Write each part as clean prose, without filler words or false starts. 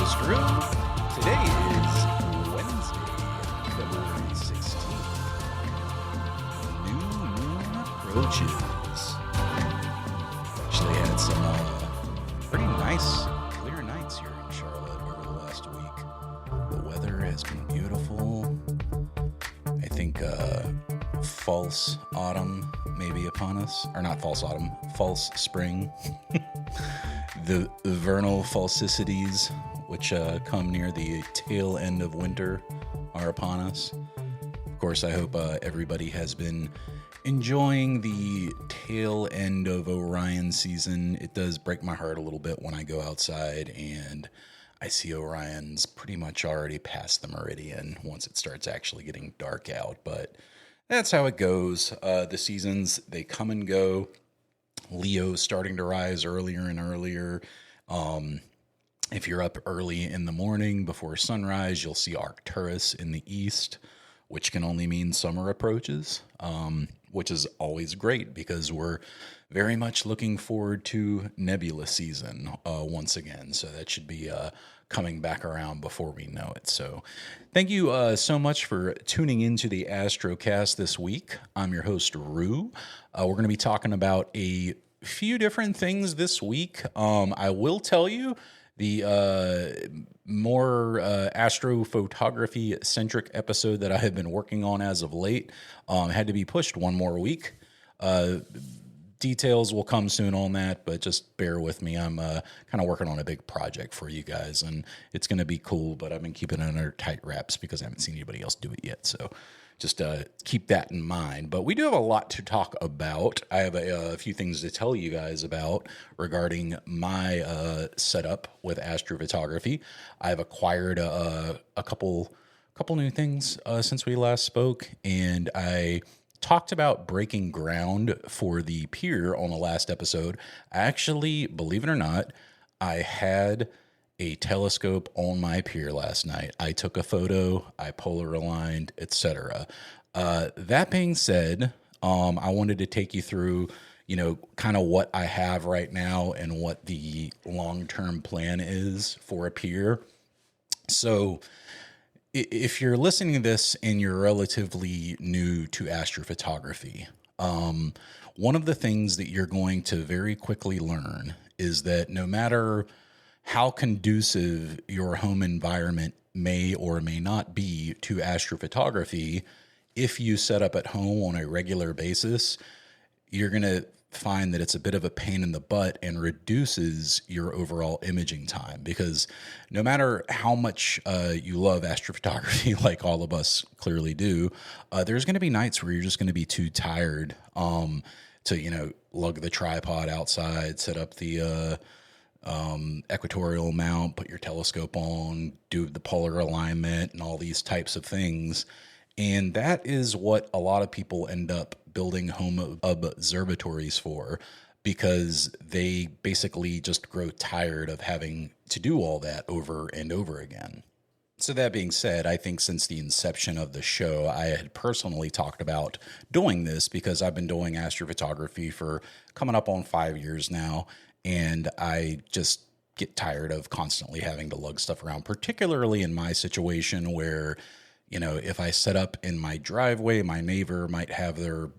host, Drew. Today is Wednesday, February 16th. New moon approaches. Actually had some pretty nice, clear nights here in Charlotte over the last week. The weather has been beautiful. I think false autumn may be upon us. Or not false autumn, false spring. The vernal falsicities, which come near the tail end of winter, are upon us. Of course, I hope everybody has been enjoying the tail end of Orion season. It does break my heart a little bit when I go outside and I see Orion's pretty much already past the meridian once it starts actually getting dark out. But that's how it goes. The seasons, they come and go. Leo's starting to rise earlier and earlier. If you're up early in the morning before sunrise, you'll see Arcturus in the east, which can only mean summer approaches, which is always great because we're very much looking forward to nebula season once again. So that should be coming back around before we know it. So thank you so much for tuning into the Astrocast this week. I'm your host, Rue. We're going to be talking about a few different things this week. I will tell you the more astrophotography-centric episode that I have been working on as of late had to be pushed one more week. Details will come soon on that, but just bear with me. I'm kind of working on a big project for you guys, and it's going to be cool, but I've been keeping it under tight wraps because I haven't seen anybody else do it yet, so just keep that in mind. But we do have a lot to talk about. I have a few things to tell you guys about regarding my setup with astrophotography. I've acquired a couple new things since we last spoke, and I talked about breaking ground for the Pier on the last episode. Actually, believe it or not, I had a telescope on my Pier last night. I took a photo, I polar aligned, etc. That being said, I wanted to take you through, kind of what I have right now and what the long-term plan is for a Pier. So if you're listening to this and you're relatively new to astrophotography, one of the things that you're going to very quickly learn is that no matter how conducive your home environment may or may not be to astrophotography, if you set up at home on a regular basis, you're going to find that it's a bit of a pain in the butt and reduces your overall imaging time, because no matter how much you love astrophotography, like all of us clearly do, there's going to be nights where you're just going to be too tired to, lug the tripod outside, set up the equatorial mount, put your telescope on, do the polar alignment and all these types of things. And that is what a lot of people end up building home observatories for, because they basically just grow tired of having to do all that over and over again. So that being said, I think since the inception of the show, I had personally talked about doing this because I've been doing astrophotography for coming up on 5 years now. And I just get tired of constantly having to lug stuff around, particularly in my situation where, if I set up in my driveway, my neighbor might have their,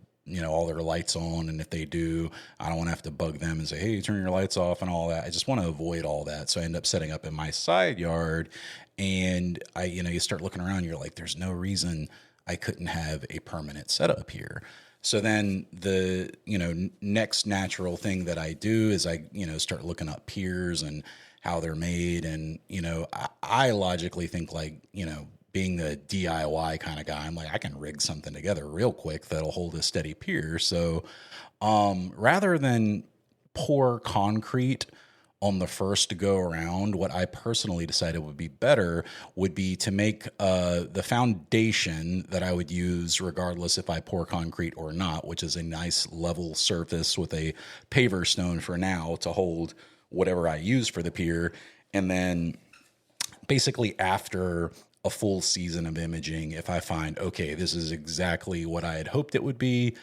all their lights on. And if they do, I don't want to have to bug them and say, hey, turn your lights off and all that. I just want to avoid all that. So I end up setting up in my side yard, and you start looking around, you're like, there's no reason I couldn't have a permanent setup here. So then the, next natural thing that I do is I, start looking up piers and how they're made. And, I logically think being the DIY kind of guy, I'm like, I can rig something together real quick that'll hold a steady pier. So rather than pour concrete on the first go around, what I personally decided would be better would be to make the foundation that I would use regardless if I pour concrete or not, which is a nice level surface with a paver stone for now to hold whatever I use for the pier. And then basically after a full season of imaging, if I find, okay, this is exactly what I had hoped it would be,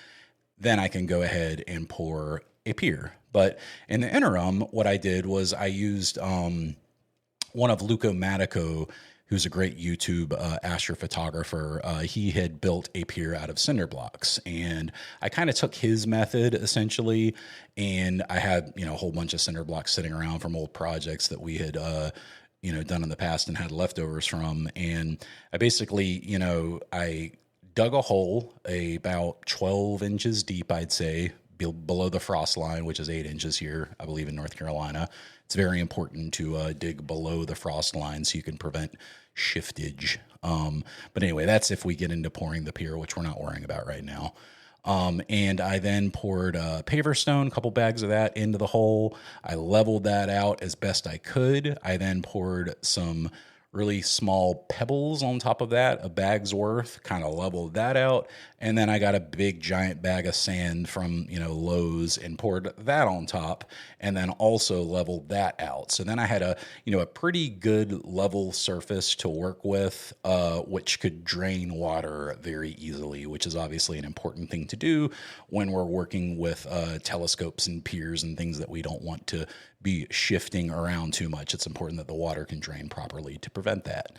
then I can go ahead and pour a pier. But in the interim, what I did was I used one of Lukomaticos, who's a great YouTube astrophotographer. He had built a pier out of cinder blocks, and I kind of took his method essentially. And I had, a whole bunch of cinder blocks sitting around from old projects that we had, done in the past and had leftovers from. And I basically, I dug a hole about 12 inches deep, I'd say, below the frost line, which is 8 inches here, I believe, in North Carolina. It's very important to dig below the frost line so you can prevent shiftage. But anyway, that's if we get into pouring the pier, which we're not worrying about right now. And I then poured paver stone, a couple bags of that into the hole. I leveled that out as best I could. I then poured some really small pebbles on top of that, a bag's worth, kind of leveled that out. And then I got a big giant bag of sand from, Lowe's and poured that on top, and then also leveled that out. So then I had a pretty good level surface to work with, which could drain water very easily, which is obviously an important thing to do when we're working with telescopes and piers and things that we don't want to be shifting around too much. It's important that the water can drain properly to prevent that.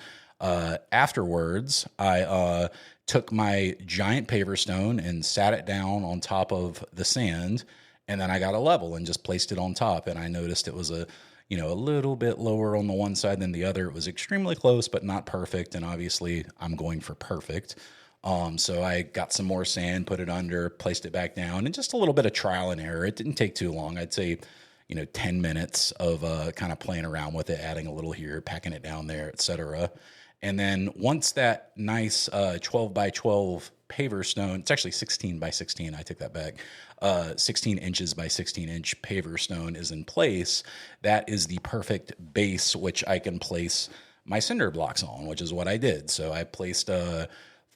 Afterwards, I took my giant paver stone and sat it down on top of the sand, and then I got a level and just placed it on top. And I noticed it was a little bit lower on the one side than the other. It was extremely close, but not perfect. And obviously, I'm going for perfect. So I got some more sand, put it under, placed it back down, and just a little bit of trial and error. It didn't take too long. I'd say 10 minutes of kind of playing around with it, adding a little here, packing it down there, etc. And then once that nice 12 by 12 paver stone, it's actually 16 by 16, I take that back, 16 inches by 16 inch paver stone is in place, that is the perfect base which I can place my cinder blocks on, which is what I did. So I placed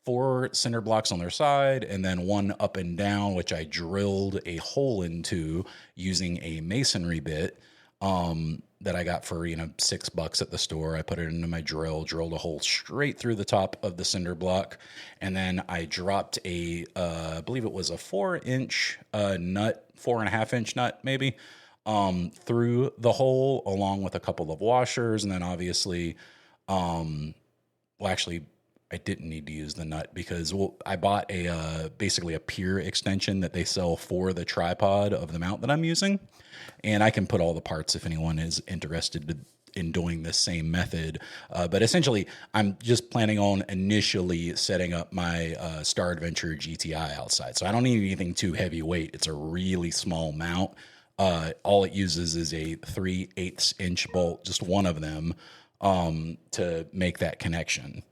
4 cinder blocks on their side, and then one up and down, which I drilled a hole into using a masonry bit that I got for $6 at the store. I put it into my drill, drilled a hole straight through the top of the cinder block, and then I dropped I believe it was a 4-inch nut, 4.5-inch nut maybe, through the hole, along with a couple of washers, and then obviously, actually, I didn't need to use the nut because I bought basically a Pier extension that they sell for the tripod of the mount that I'm using, and I can put all the parts if anyone is interested in doing the same method. But essentially, I'm just planning on initially setting up my Star Adventure GTI outside, so I don't need anything too heavyweight. It's a really small mount. All it uses is a 3/8 inch bolt, just one of them, to make that connection.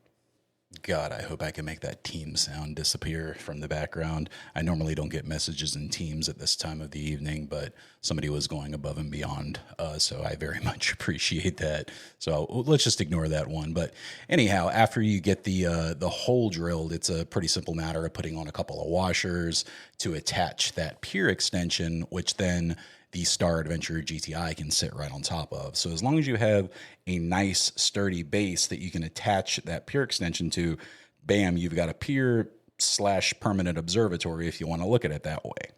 God, I hope I can make that team sound disappear from the background. I normally don't get messages in Teams at this time of the evening, but somebody was going above and beyond, so I very much appreciate that. So let's just ignore that one. But anyhow, after you get the hole drilled, it's a pretty simple matter of putting on a couple of washers to attach that Pier extension, which then the Star Adventure GTI can sit right on top of. So as long as you have a nice sturdy base that you can attach that Pier extension to, bam, you've got a Pier / permanent observatory if you want to look at it that way.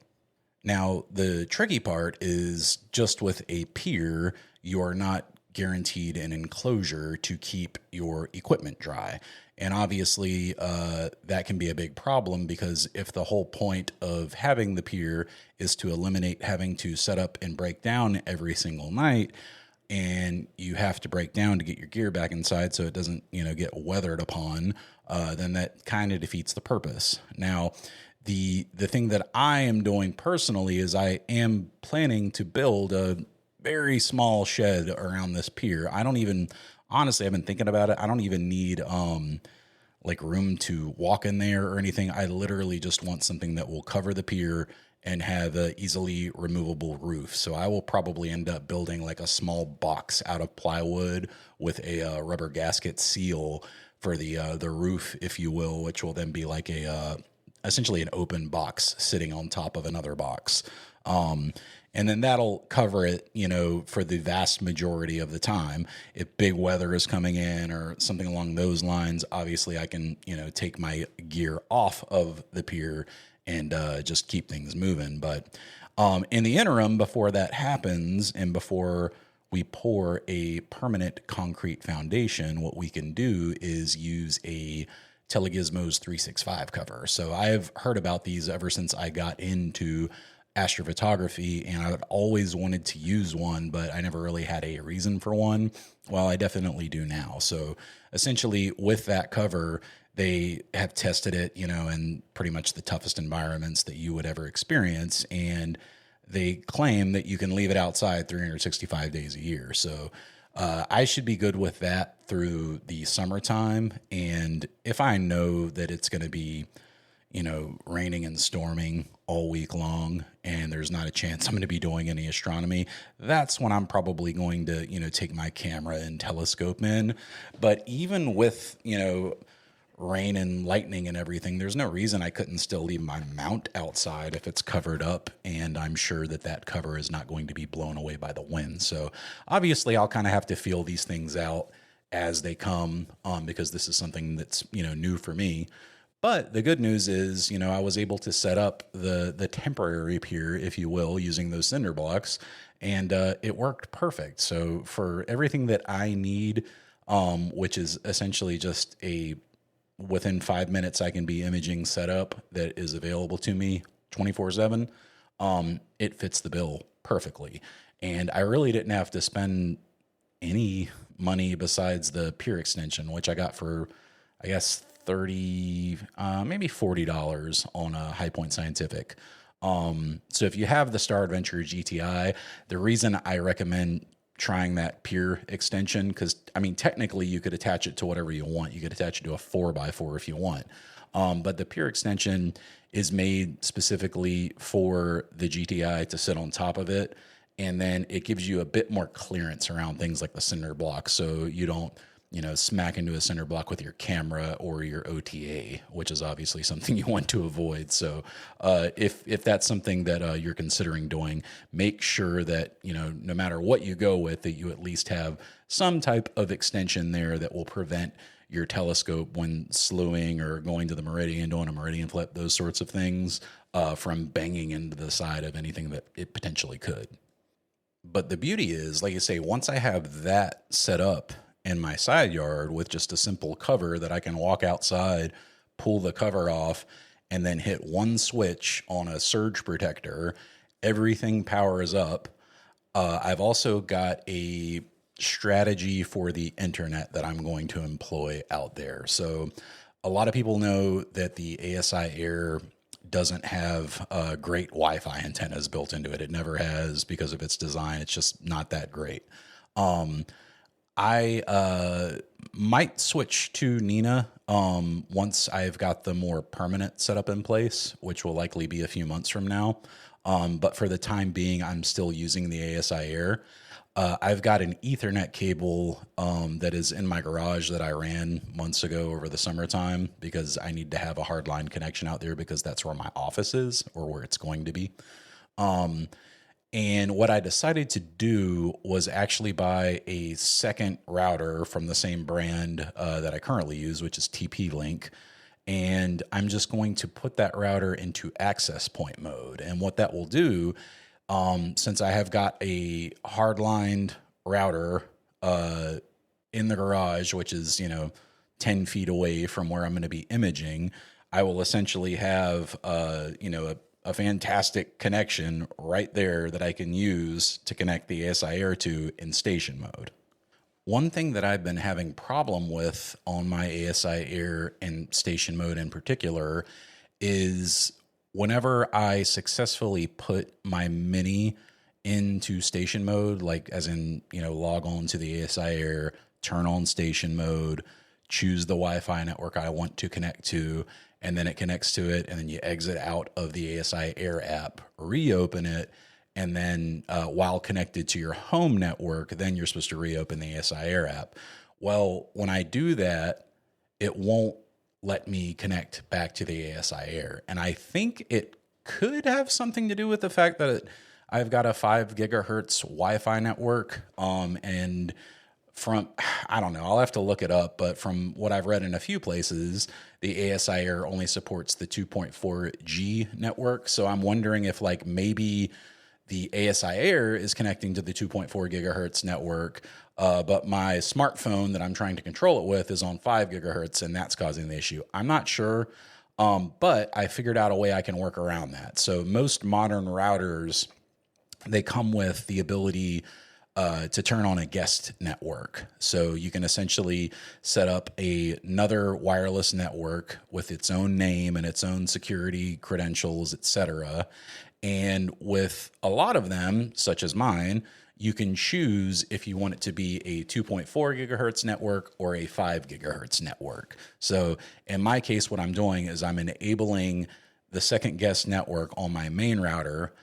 Now, the tricky part is just with a pier, you're not guaranteed an enclosure to keep your equipment dry. And obviously, that can be a big problem because if the whole point of having the pier is to eliminate having to set up and break down every single night, and you have to break down to get your gear back inside so it doesn't, get weathered upon, then that kind of defeats the purpose. Now, the thing that I am doing personally is I am planning to build a very small shed around this pier. Honestly, I've been thinking about it. I don't even need room to walk in there or anything. I literally just want something that will cover the pier and have an easily removable roof. So I will probably end up building like a small box out of plywood with a rubber gasket seal for the roof, if you will, which will then be like essentially an open box sitting on top of another box. And then that'll cover it, for the vast majority of the time. If big weather is coming in or something along those lines, obviously I can, take my gear off of the pier and just keep things moving. But in the interim, before that happens and before we pour a permanent concrete foundation, what we can do is use a Telegizmos 365 cover. So I've heard about these ever since I got into astrophotography, and I've always wanted to use one, but I never really had a reason for one. Well, I definitely do now. So essentially with that cover, they have tested it, in pretty much the toughest environments that you would ever experience. And they claim that you can leave it outside 365 days a year. So I should be good with that through the summertime. And if I know that it's going to be, raining and storming all week long, and there's not a chance I'm going to be doing any astronomy, that's when I'm probably going to, take my camera and telescope in. But even with, rain and lightning and everything, there's no reason I couldn't still leave my mount outside if it's covered up, and I'm sure that that cover is not going to be blown away by the wind. So obviously I'll kind of have to feel these things out as they come, because this is something that's, new for me. But the good news is, I was able to set up the temporary pier, if you will, using those cinder blocks, and it worked perfect. So for everything that I need, which is essentially just within 5 minutes, I can be imaging setup that is available to me 24/7. It fits the bill perfectly. And I really didn't have to spend any money besides the Pier extension, which I got for, I guess, $30, maybe $40 on a High Point Scientific. So if you have the Star Adventure GTI, the reason I recommend trying that Pier extension, because technically you could attach it to whatever you want. You could attach it to a 4x4 if you want. But the Pier extension is made specifically for the GTI to sit on top of it. And then it gives you a bit more clearance around things like the cinder block. So you don't, smack into a cinder block with your camera or your OTA, which is obviously something you want to avoid. So if that's something that you're considering doing, make sure that, no matter what you go with, that you at least have some type of extension there that will prevent your telescope when slewing or going to the meridian, doing a meridian flip, those sorts of things, from banging into the side of anything that it potentially could. But the beauty is, like I say, once I have that set up in my side yard with just a simple cover that I can walk outside, pull the cover off, and then hit one switch on a surge protector, everything powers up. I've also got a strategy for the internet that I'm going to employ out there. So a lot of people know that the ASI Air doesn't have great Wi-Fi antennas built into it. It never has because of its design. It's just not that great. I might switch to Nina once I've got the more permanent setup in place, which will likely be a few months from now. But for the time being, I'm still using the ASI Air. I've got an Ethernet cable that is in my garage that I ran months ago over the summertime because I need to have a hardline connection out there because that's where my office is or where it's going to be. And what I decided to do was actually buy a second router from the same brand that I currently use, which is TP-Link. And I'm just going to put that router into access point mode. And what that will do, since I have got a hardlined router in the garage, which is, 10 feet away from where I'm going to be imaging, I will essentially have, a fantastic connection right there that I can use to connect the ASI Air to in station mode. One thing that I've been having problem with on my ASI Air in station mode in particular is whenever I successfully put my Mini into station mode, like as in, log on to the ASI Air, turn on station mode, choose the Wi-Fi network I want to connect to, and then it connects to it, and then you exit out of the ASI Air app, reopen it, and then while connected to your home network, then you're supposed to reopen the ASI Air app. Well, when I do that, it won't let me connect back to the ASI Air. And I think it could have something to do with the fact that I've got a 5 gigahertz Wi-Fi network, and I don't know, I'll have to look it up, but from what I've read in a few places, the ASI Air only supports the 2.4G network. So I'm wondering if maybe the ASI Air is connecting to the 2.4 gigahertz network, but my smartphone that I'm trying to control it with is on 5 gigahertz, and that's causing the issue. I'm not sure, but I figured out a way I can work around that. So most modern routers, they come with the ability to turn on a guest network. So you can essentially set up another wireless network with its own name and its own security credentials, etc. And with a lot of them, such as mine, you can choose if you want it to be a 2.4 gigahertz network or a 5 gigahertz network. So in my case, what I'm doing is I'm enabling the second guest network on my main router.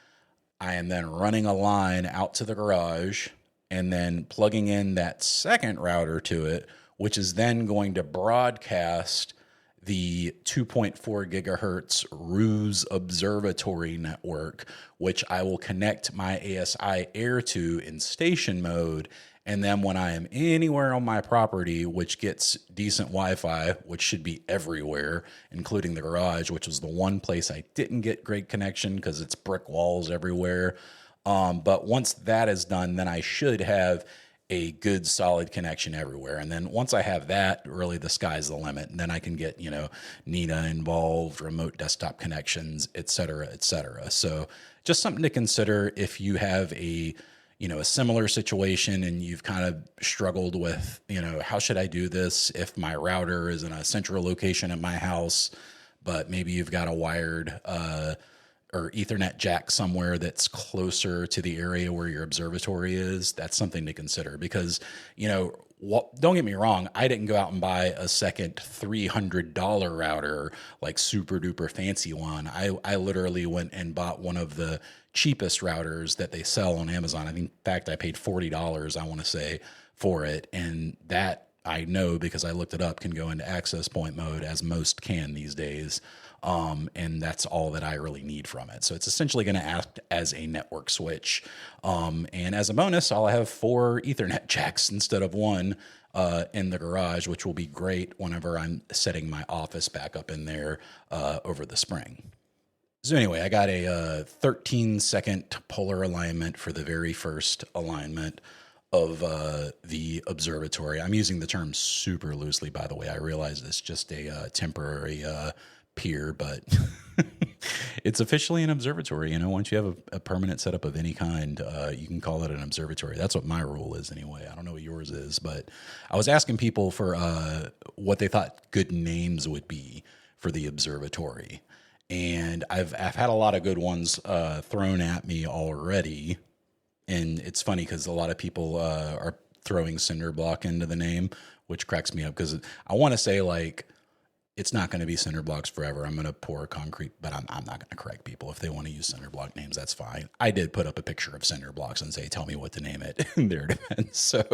I am then running a line out to the garage and then plugging in that second router to it, which is then going to broadcast the 2.4 gigahertz Ruse Observatory network, which I will connect my ASI Air to in station mode. And then when I am anywhere on my property, which gets decent Wi-Fi, which should be everywhere, including the garage, which was the one place I didn't get great connection because it's brick walls everywhere. But once that is done, then I should have a good solid connection everywhere. And then once I have that, really the sky's the limit. And then I can get, NINA involved, remote desktop connections, et cetera, et cetera. So just something to consider if you have a similar situation and you've kind of struggled with, how should I do this if my router is in a central location at my house, but maybe you've got a wired, or Ethernet jack somewhere that's closer to the area where your observatory is. That's something to consider because, don't get me wrong. I didn't go out and buy a second $300 router, like super duper fancy one. I literally went and bought one of the cheapest routers that they sell on Amazon. In fact, I paid $40, I want to say, for it. And that I know because I looked it up can go into access point mode, as most can these days. And that's all that I really need from it. So it's essentially going to act as a network switch. And as a bonus, I'll have 4 Ethernet jacks instead of 1 in the garage, which will be great whenever I'm setting my office back up in there over the spring. So anyway, I got a 13-second polar alignment for the very first alignment of the observatory. I'm using the term super loosely, by the way. I realize it's just a temporary pier, but it's officially an observatory. Once you have a permanent setup of any kind, you can call it an observatory. That's what my rule is anyway. I don't know what yours is, but I was asking people for what they thought good names would be for the observatory. And I've had a lot of good ones thrown at me already. And it's funny because a lot of people are throwing cinder block into the name, which cracks me up because I want to say it's not going to be cinder blocks forever. I'm going to pour concrete, but I'm not going to correct people. If they want to use cinder block names, that's fine. I did put up a picture of cinder blocks and say, tell me what to name it in their defense. So,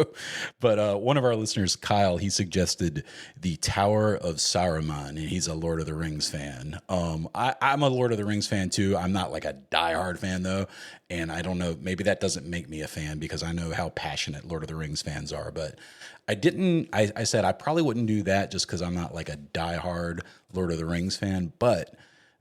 but one of our listeners, Kyle, he suggested the Tower of Saruman, and he's a Lord of the Rings fan. I'm a Lord of the Rings fan too. I'm not like a diehard fan though. And I don't know, maybe that doesn't make me a fan because I know how passionate Lord of the Rings fans are, but I said I probably wouldn't do that just because I'm not like a diehard Lord of the Rings fan, but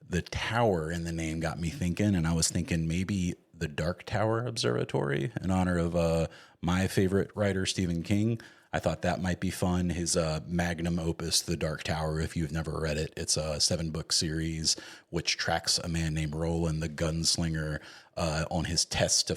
the tower in the name got me thinking, and I was thinking maybe the Dark Tower Observatory in honor of my favorite writer, Stephen King. I thought that might be fun. His magnum opus, The Dark Tower, if you've never read it, it's a 7-book series which tracks a man named Roland the Gunslinger on his quest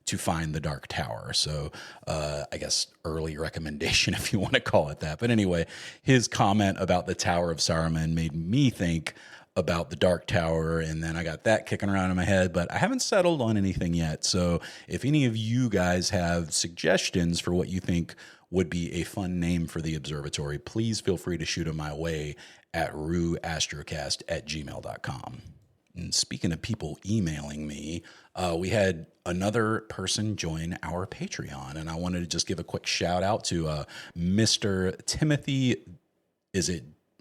to find the Dark Tower. So I guess early recommendation, if you want to call it that. But anyway, his comment about the Tower of Saruman made me think about the Dark Tower, and then I got that kicking around in my head, but I haven't settled on anything yet. So if any of you guys have suggestions for what you think would be a fun name for the observatory, please feel free to shoot them my way at ruastrocast@gmail.com. And speaking of people emailing me, we had another person join our Patreon, and I wanted to just give a quick shout out to Mr. Timothy.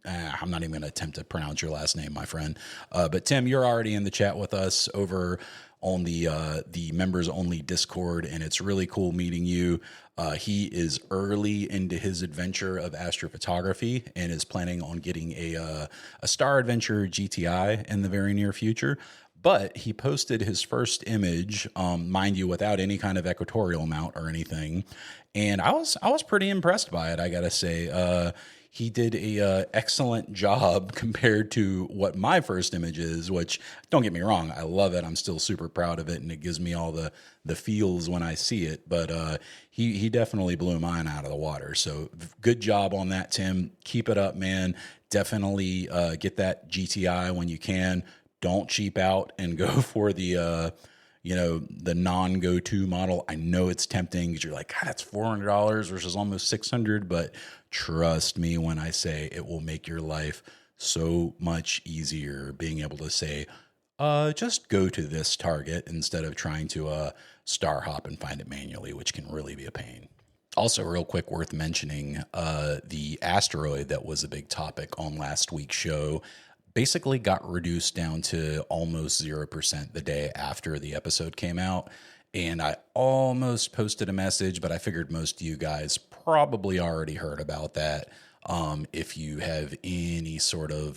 I'm not even going to attempt to pronounce your last name, my friend. But Tim, you're already in the chat with us over on the members only Discord, and it's really cool meeting you. He is early into his adventure of astrophotography and is planning on getting a Star Adventure GTI in the very near future. But he posted his first image, mind you, without any kind of equatorial mount or anything, and I was pretty impressed by it. I gotta say, he did a excellent job compared to what my first image is. Which, don't get me wrong, I love it. I'm still super proud of it, and it gives me all the feels when I see it. But he definitely blew mine out of the water. So good job on that, Tim. Keep it up, man. Definitely get that GTI when you can. Don't cheap out and go for the the non-go-to model. I know it's tempting because you're like, God, that's $400 versus almost $600, but trust me when I say it will make your life so much easier being able to say, just go to this Target instead of trying to star hop and find it manually, which can really be a pain. Also, real quick, worth mentioning, the asteroid that was a big topic on last week's show basically got reduced down to almost 0% the day after the episode came out. And I almost posted a message, but I figured most of you guys probably already heard about that. If you have any sort of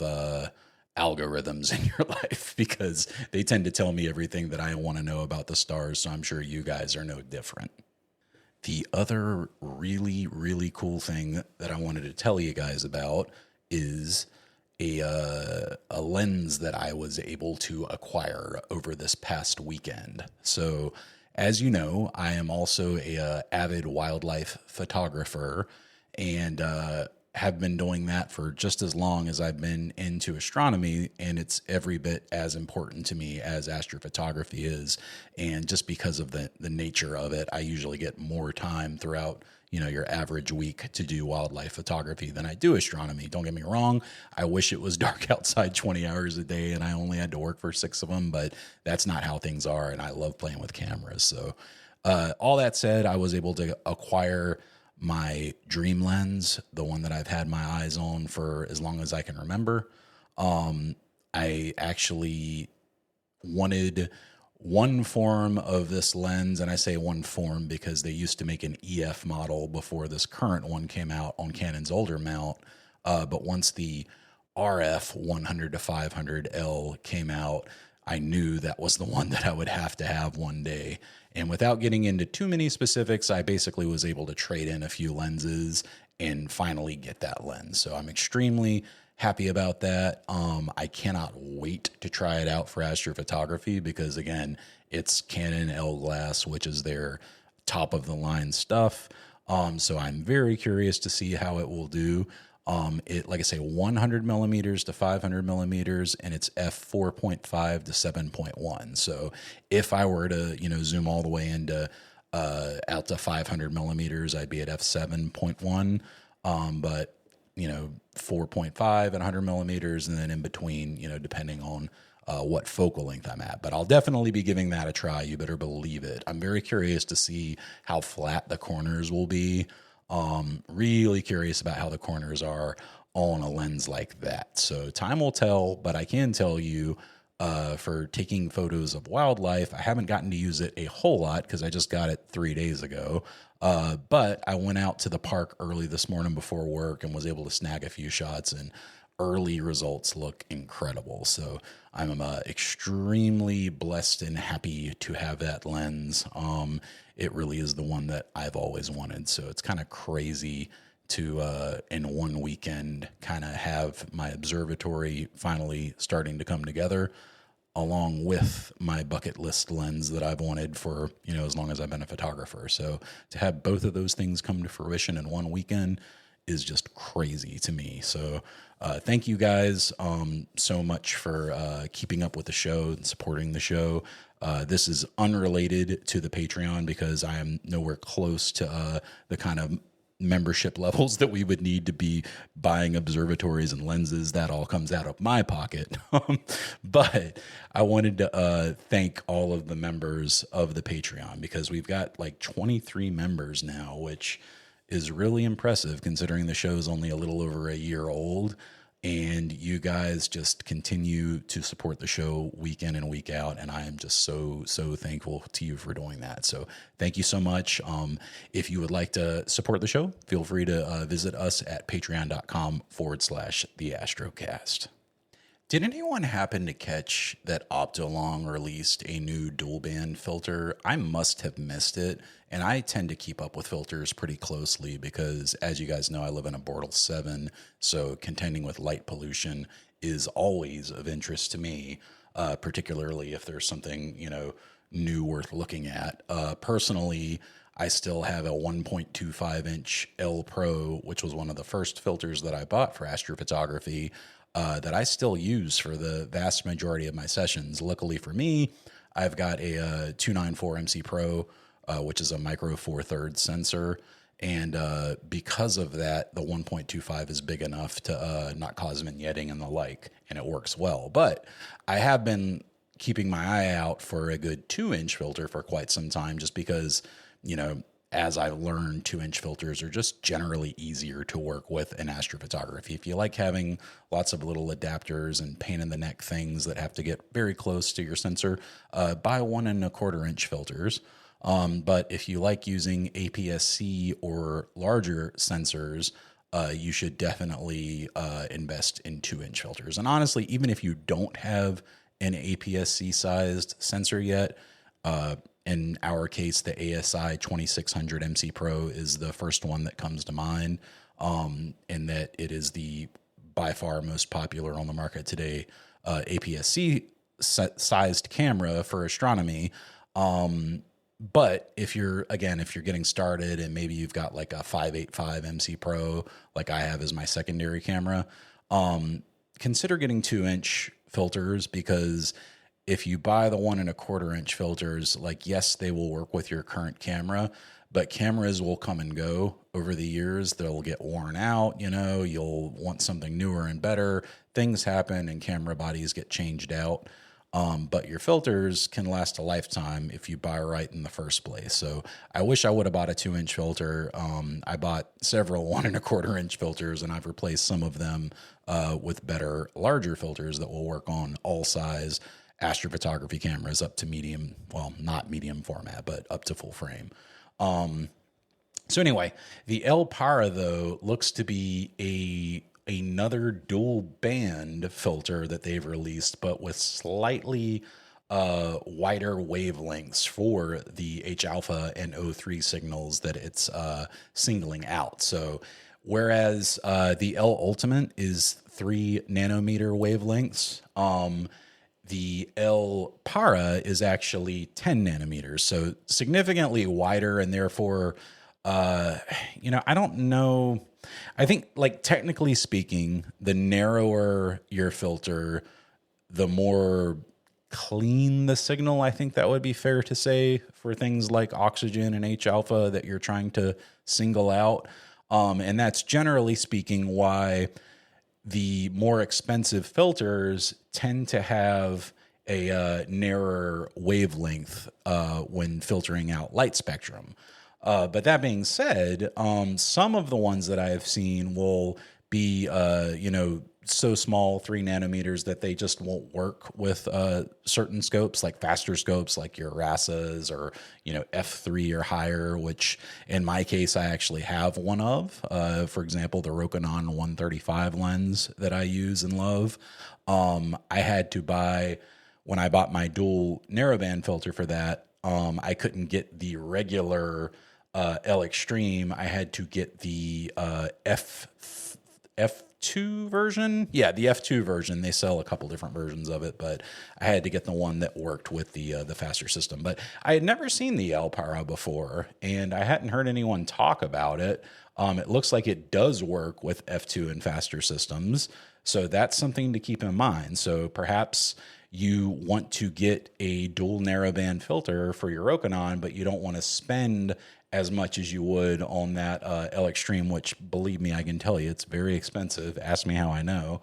algorithms in your life, because they tend to tell me everything that I want to know about the stars. So I'm sure you guys are no different. The other really, really cool thing that I wanted to tell you guys about is a lens that I was able to acquire over this past weekend. So, as you know, I am also a avid wildlife photographer, and have been doing that for just as long as I've been into astronomy, and it's every bit as important to me as astrophotography is. And just because of the nature of it, I usually get more time throughout your average week to do wildlife photography than I do astronomy. Don't get me wrong. I wish it was dark outside 20 hours a day and I only had to work for 6 of them, but that's not how things are. And I love playing with cameras. So all that said, I was able to acquire my dream lens, the one that I've had my eyes on for as long as I can remember. I actually wanted one form of this lens, and I say one form because they used to make an EF model before this current one came out on Canon's older mount. But once the RF 100 to 500L came out, I knew that was the one that I would have to have one day. And without getting into too many specifics, I basically was able to trade in a few lenses and finally get that lens. So I'm extremely happy about that. I cannot wait to try it out for astrophotography because, again, it's Canon L glass, which is their top of the line stuff. So I'm very curious to see how it will do. It, like I say, 100 millimeters to 500 millimeters, and it's f4.5 to 7.1. So if I were to, zoom all the way into out to 500 millimeters, I'd be at f7.1. But 4.5 and 100 millimeters, and then in between, depending on what focal length I'm at. But I'll definitely be giving that a try. You better believe it. I'm very curious to see how flat the corners will be. Really curious about how the corners are on a lens like that. So time will tell, but I can tell you, for taking photos of wildlife, I haven't gotten to use it a whole lot because I just got it 3 days ago. But I went out to the park early this morning before work and was able to snag a few shots, and early results look incredible. So I'm extremely blessed and happy to have that lens. It really is the one that I've always wanted. So it's kind of crazy to, in one weekend, kind of have my observatory finally starting to come together, along with my bucket list lens that I've wanted for, as long as I've been a photographer. So to have both of those things come to fruition in one weekend is just crazy to me. So thank you guys so much for keeping up with the show and supporting the show. This is unrelated to the Patreon because I am nowhere close to the kind of membership levels that we would need to be buying observatories and lenses. That all comes out of my pocket. But I wanted to thank all of the members of the Patreon because we've got like 23 members now, which is really impressive considering the show's only a little over a year old. And you guys just continue to support the show week in and week out. And I am just so thankful to you for doing that. So thank you so much. If you would like to support the show, feel free to visit us at patreon.com/the Astrocast. Did anyone happen to catch that Optolong released a new dual band filter? I must have missed it, and I tend to keep up with filters pretty closely because, as you guys know, I live in a Bortle 7, so contending with light pollution is always of interest to me, particularly if there's something, new worth looking at. Personally, I still have a 1.25 inch L Pro, which was one of the first filters that I bought for astrophotography, that I still use for the vast majority of my sessions. Luckily for me, I've got a 294 MC Pro, which is a micro 4/3 sensor. And because of that, the 1.25 is big enough to not cause vignetting and the like, and it works well. But I have been keeping my eye out for a good 2-inch filter for quite some time, just because, as I've learned, 2-inch filters are just generally easier to work with in astrophotography. If you like having lots of little adapters and pain in the neck things that have to get very close to your sensor, buy 1.25-inch filters. But if you like using APS-C or larger sensors, you should definitely invest in 2-inch filters. And honestly, even if you don't have an APS-C sized sensor yet, in our case, the ASI 2600 MC Pro is the first one that comes to mind, in that it is the by far most popular on the market today APS-C sized camera for astronomy. But if you're getting started and maybe you've got like a 585 MC Pro, like I have as my secondary camera, consider getting 2-inch filters, because if you buy the 1.25-inch filters, like, yes, they will work with your current camera, but cameras will come and go over the years. They'll get worn out, you'll want something newer and better. Things happen and camera bodies get changed out. But your filters can last a lifetime if you buy right in the first place. So I wish I would have bought a 2-inch filter. I bought several 1.25-inch filters, and I've replaced some of them with better, larger filters that will work on all size astrophotography cameras up to medium, well, not medium format, but up to full frame. So anyway, the El Para, though, looks to be another dual band filter that they've released, but with slightly wider wavelengths for the H alpha and O3 signals that it's singling out. So whereas the L Ultimate is 3 nanometer wavelengths, the El Para is actually 10 nanometers, so significantly wider, and therefore, I don't know. I think, like, technically speaking, the narrower your filter, the more clean the signal. I think that would be fair to say for things like oxygen and H alpha that you're trying to single out. And that's generally speaking why the more expensive filters tend to have a narrower wavelength when filtering out light spectrum. But that being said, some of the ones that I have seen will be, so small, 3 nanometers, that they just won't work with certain scopes, like faster scopes, like your RASAs or, f3 or higher, which in my case, I actually have one of. For example, the Rockin 135 lens that I use and love. I had to buy, when I bought my dual narrowband filter for that, I couldn't get the regular L Extreme. I had to get the F2 version. Yeah, the F2 version. They sell a couple different versions of it, but I had to get the one that worked with the faster system. But I had never seen the El Para before, and I hadn't heard anyone talk about it. It looks like it does work with F2 and faster systems, so that's something to keep in mind. So perhaps you want to get a dual narrowband filter for your Rokinon, but you don't want to spend as much as you would on that L Extreme, which, believe me, I can tell you, it's very expensive. Ask me how I know.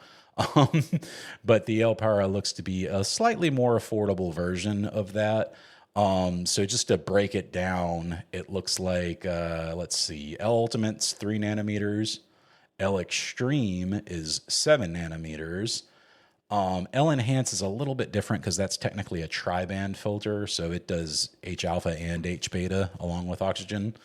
But the El Para looks to be a slightly more affordable version of that. So just to break it down, it looks like, let's see, L Ultimate's 3 nanometers. L Extreme is 7 nanometers. L Enhance is a little bit different because that's technically a tri-band filter, so it does H alpha and H beta along with oxygen.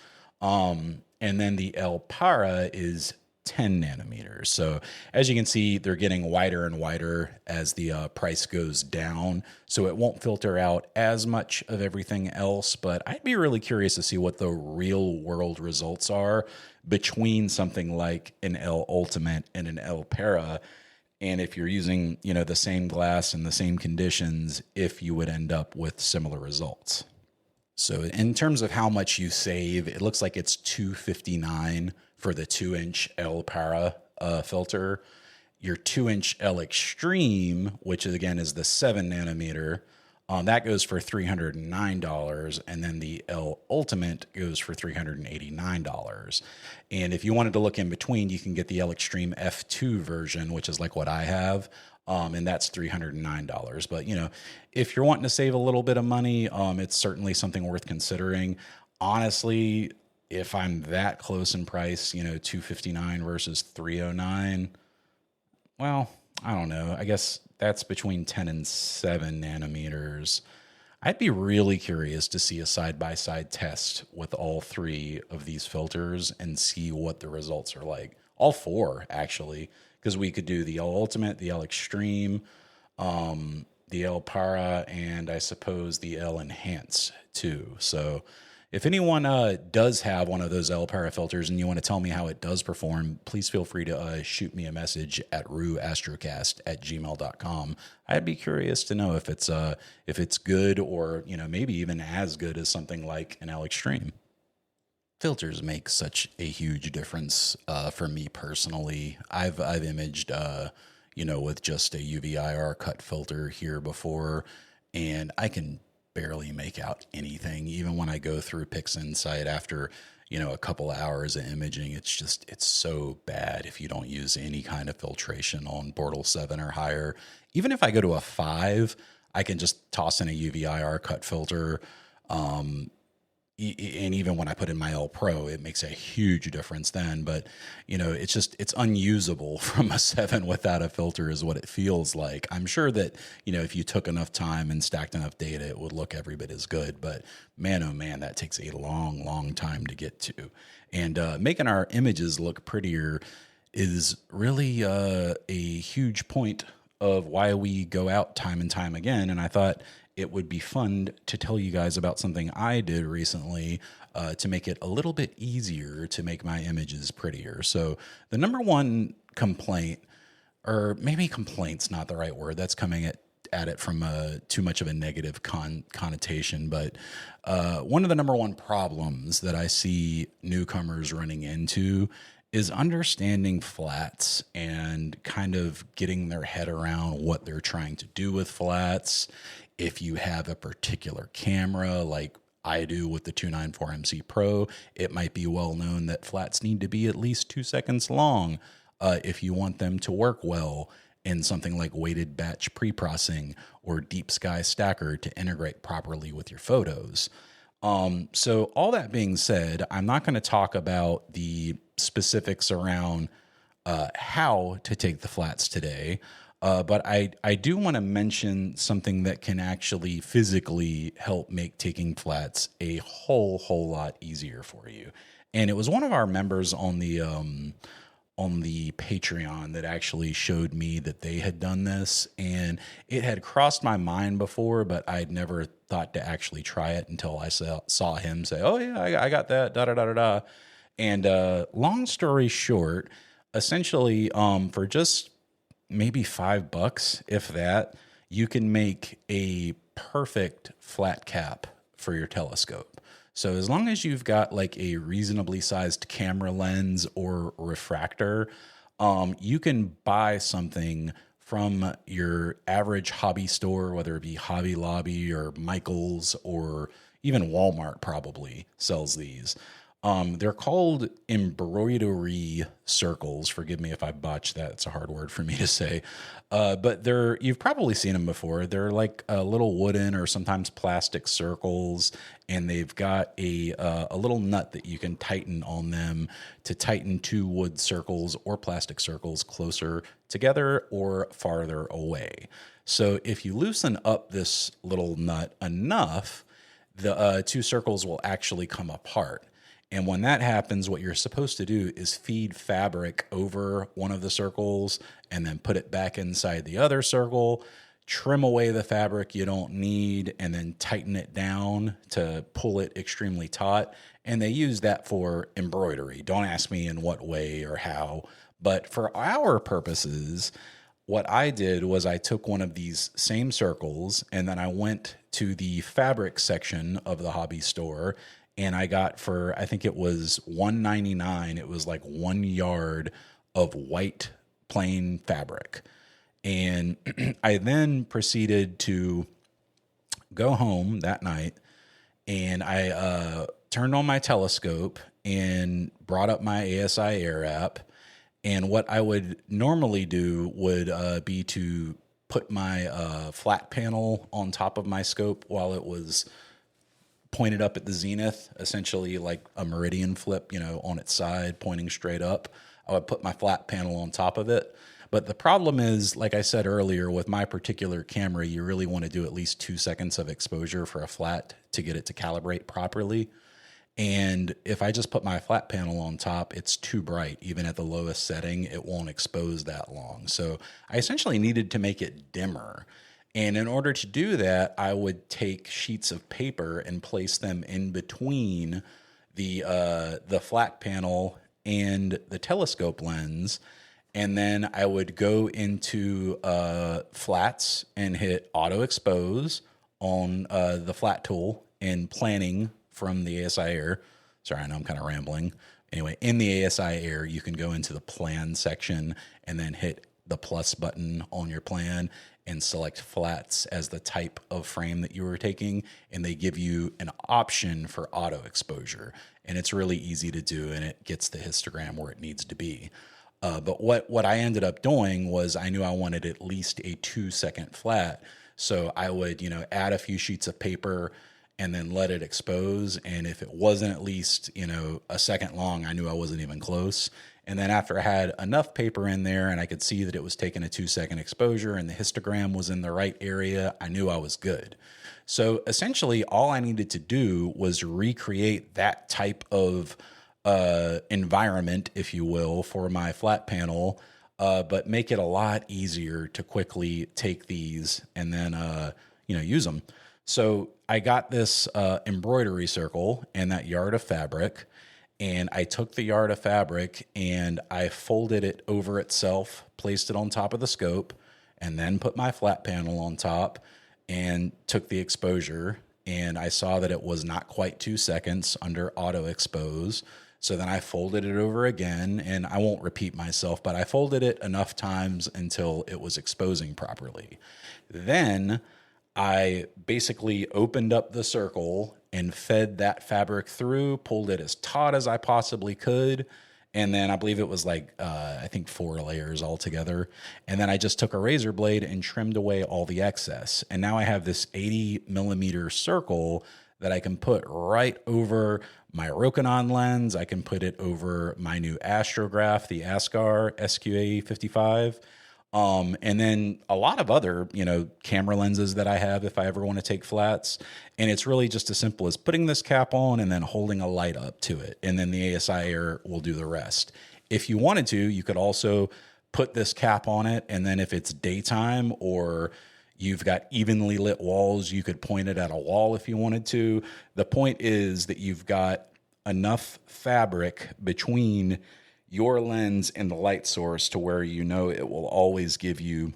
And then the El Para is 10 nanometers. So as you can see, they're getting wider and wider as the price goes down. So it won't filter out as much of everything else, but I'd be really curious to see what the real world results are between something like an L Ultimate and an L Para. And if you're using, the same glass and the same conditions, if you would end up with similar results. So in terms of how much you save, it looks like it's $259 for the 2-inch L Para filter. Your 2-inch L Extreme, which again is the 7 nanometer, that goes for $309, and then the L Ultimate goes for $389. And if you wanted to look in between, you can get the L Extreme F2 version, which is like what I have, and that's $309. But, if you're wanting to save a little bit of money, it's certainly something worth considering. Honestly, if I'm that close in price, $259 versus $309, well, I don't know. I guess that's between 10 and 7 nanometers. I'd be really curious to see a side-by-side test with all three of these filters and see what the results are like. All four, actually, because we could do the L Ultimate, the L Extreme, the L Para, and I suppose the L Enhance, too. So if anyone does have one of those L Para filters and you want to tell me how it does perform, please feel free to shoot me a message at astrocast@gmail.com. I'd be curious to know if it's good or maybe even as good as something like an L Extreme. Filters make such a huge difference for me personally. I've imaged with just a UV-IR cut filter here before, and I can barely make out anything. Even when I go through PixInsight after, a couple of hours of imaging, it's so bad if you don't use any kind of filtration on Bortle 7 or higher. Even if I go to a 5, I can just toss in a UV-IR cut filter. And even when I put in my L Pro, it makes a huge difference then. But, it's unusable from a 7 without a filter is what it feels like. I'm sure that, if you took enough time and stacked enough data, it would look every bit as good. But man, oh man, that takes a long, long time to get to. And making our images look prettier is really a huge point of why we go out time and time again. And I thought it would be fun to tell you guys about something I did recently to make it a little bit easier to make my images prettier. So the number one complaint, or maybe complaint's not the right word, that's coming at it from too much of a negative connotation, but one of the number one problems that I see newcomers running into is understanding flats and kind of getting their head around what they're trying to do with flats. If you have a particular camera like I do with the 294 MC Pro, it might be well known that flats need to be at least 2 seconds long if you want them to work well in something like weighted batch pre-processing or deep sky stacker to integrate properly with your photos. So all that being said, I'm not going to talk about the specifics around how to take the flats today. But I do want to mention something that can actually physically help make taking flats a whole lot easier for you. And it was one of our members on the Patreon that actually showed me that they had done this, and it had crossed my mind before, but I'd never thought to actually try it until I saw him say, "Oh yeah, I got that, da da da da da." And long story short, essentially, for just maybe $5, if that, you can make a perfect flat cap for your telescope. So as long as you've got like a reasonably sized camera lens or refractor, you can buy something from your average hobby store, whether it be Hobby Lobby or Michael's or even Walmart probably sells these. They're called embroidery circles. Forgive me if I botched that. It's a hard word for me to say. But you've probably seen them before. They're like little wooden or sometimes plastic circles, and they've got a little nut that you can tighten on them to tighten two wood circles or plastic circles closer together or farther away. So if you loosen up this little nut enough, the two circles will actually come apart. And when that happens, what you're supposed to do is feed fabric over one of the circles and then put it back inside the other circle, trim away the fabric you don't need, and then tighten it down to pull it extremely taut. And they use that for embroidery. Don't ask me in what way or how, but for our purposes, what I did was I took one of these same circles and then I went to the fabric section of the hobby store, and I got, for I think it was $1.99, it was like 1 yard of white plain fabric. And I then proceeded to go home that night, and I turned on my telescope and brought up my ASI Air app. And what I would normally do would be to put my flat panel on top of my scope while it was pointed up at the zenith, essentially like a meridian flip, on its side, pointing straight up. I would put my flat panel on top of it. But the problem is, like I said earlier, with my particular camera, you really want to do at least 2 seconds of exposure for a flat to get it to calibrate properly. And if I just put my flat panel on top, it's too bright. Even at the lowest setting, it won't expose that long. So I essentially needed to make it dimmer. And in order to do that, I would take sheets of paper and place them in between the flat panel and the telescope lens. And then I would go into flats and hit auto expose on the flat tool and planning from the ASI Air. Sorry, I know I'm kind of rambling. Anyway, in the ASI Air, you can go into the plan section and then hit the plus button on your plan and select flats as the type of frame that you were taking. And they give you an option for auto exposure. And it's really easy to do, and it gets the histogram where it needs to be. But what I ended up doing was I knew I wanted at least a 2 second flat. So I would, add a few sheets of paper and then let it expose. And if it wasn't at least, a second long, I knew I wasn't even close. And then after I had enough paper in there and I could see that it was taking a 2 second exposure and the histogram was in the right area, I knew I was good. So essentially all I needed to do was recreate that type of environment, if you will, for my flat panel, but make it a lot easier to quickly take these and then, use them. So I got this embroidery circle and that yard of fabric, and I took the yard of fabric and I folded it over itself, placed it on top of the scope, and then put my flat panel on top and took the exposure. And I saw that it was not quite 2 seconds under auto expose. So then I folded it over again, and I won't repeat myself, but I folded it enough times until it was exposing properly. Then I basically opened up the circle and fed that fabric through, pulled it as taut as I possibly could. And then I believe it was like, I think 4 layers altogether. And then I just took a razor blade and trimmed away all the excess. And now I have this 80 millimeter circle that I can put right over my Rockin lens. I can put it over my new Astrograph, the Ascar SQA55. And then a lot of other, camera lenses that I have if I ever want to take flats. And it's really just as simple as putting this cap on and then holding a light up to it. And then the ASI Air will do the rest. If you wanted to, you could also put this cap on it. And then if it's daytime or you've got evenly lit walls, you could point it at a wall if you wanted to. The point is that you've got enough fabric between your lens and the light source to where it will always give you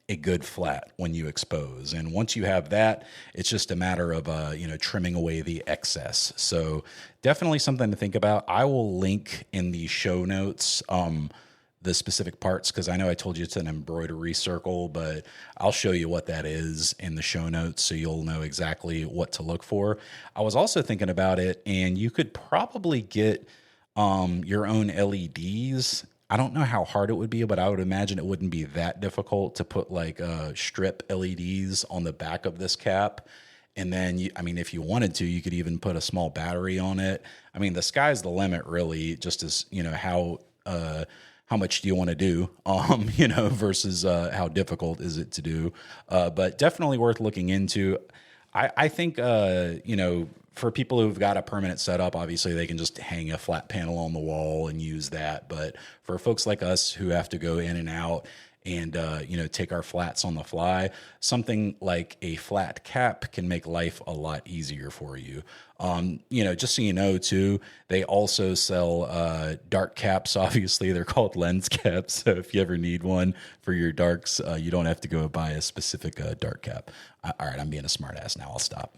a good flat when you expose. And once you have that, it's just a matter of trimming away the excess. So definitely something to think about. I will link in the show notes the specific parts, because I know I told you it's an embroidery circle, but I'll show you what that is in the show notes so you'll know exactly what to look for. I was also thinking about it, and you could probably get your own LEDs. I don't know how hard it would be, but I would imagine it wouldn't be that difficult to put like strip LEDs on the back of this cap. And then, if you wanted to, you could even put a small battery on it. The sky's the limit, really, just as, how much do you want to do, versus how difficult is it to do. But definitely worth looking into. I think, for people who've got a permanent setup, obviously they can just hang a flat panel on the wall and use that. But for folks like us who have to go in and out and, take our flats on the fly, something like a flat cap can make life a lot easier for you. Just so you know, too, they also sell dark caps. Obviously, they're called lens caps. So if you ever need one for your darks, you don't have to go buy a specific dark cap. All right, I'm being a smartass now. I'll stop.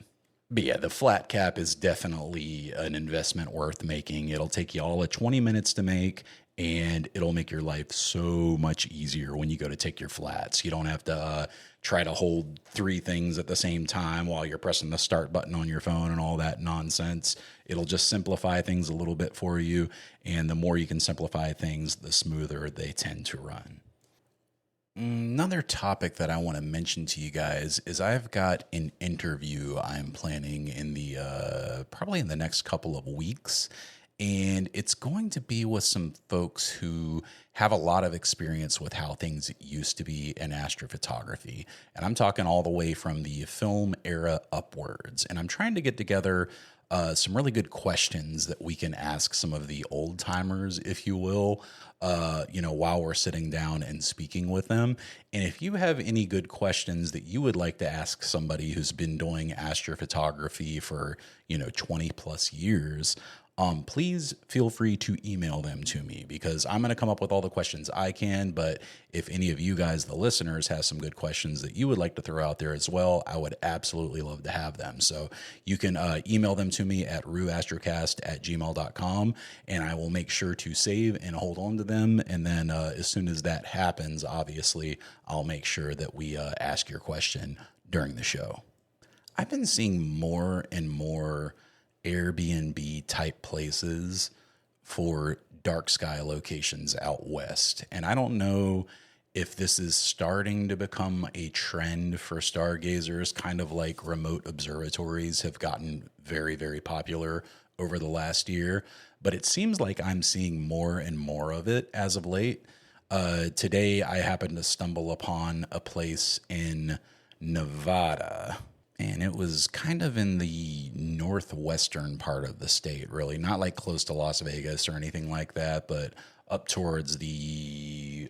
But yeah, the flat cap is definitely an investment worth making. It'll take you all of 20 minutes to make, and it'll make your life so much easier when you go to take your flats. You don't have to try to hold 3 things at the same time while you're pressing the start button on your phone and all that nonsense. It'll just simplify things a little bit for you, and the more you can simplify things, the smoother they tend to run. Another topic that I want to mention to you guys is I've got an interview I'm planning in the probably in the next couple of weeks, and it's going to be with some folks who have a lot of experience with how things used to be in astrophotography. And I'm talking all the way from the film era upwards. And I'm trying to get together some really good questions that we can ask some of the old timers, if you will, while we're sitting down and speaking with them. And if you have any good questions that you would like to ask somebody who's been doing astrophotography for, 20 plus years, please feel free to email them to me, because I'm going to come up with all the questions I can. But if any of you guys, the listeners, have some good questions that you would like to throw out there as well, I would absolutely love to have them. So you can email them to me at ruastrocast@gmail.com, and I will make sure to save and hold on to them. And then as soon as that happens, obviously, I'll make sure that we ask your question during the show. I've been seeing more and more Airbnb type places for dark sky locations out west. And I don't know if this is starting to become a trend for stargazers, kind of like remote observatories have gotten very, very popular over the last year, but it seems like I'm seeing more and more of it as of late. Today, I happened to stumble upon a place in Nevada, and it was kind of in the northwestern part of the state, really. Not like close to Las Vegas or anything like that, but up towards the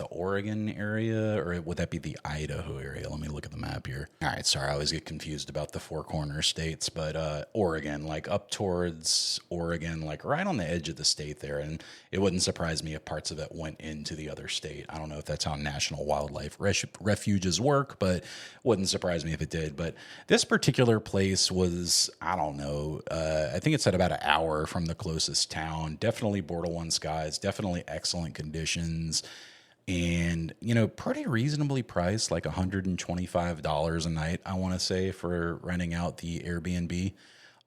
Oregon area, or would that be the Idaho area? Let me look at the map here. All right, sorry, I always get confused about the Four Corner states, but Oregon, like up towards Oregon, like right on the edge of the state there. And it wouldn't surprise me if parts of it went into the other state. I don't know if that's how national wildlife refuges work, but wouldn't surprise me if it did. But this particular place was, I don't know, I think it's at about an hour from the closest town. Definitely Border 1 skies, definitely excellent conditions, and pretty reasonably priced, like $125 a night, I want to say, for renting out the Airbnb.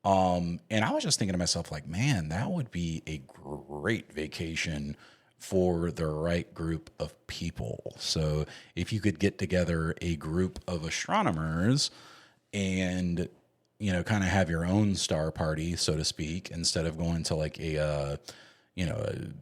And I was just thinking to myself, like, man, that would be a great vacation for the right group of people. So if you could get together a group of astronomers and kind of have your own star party, so to speak, instead of going to like a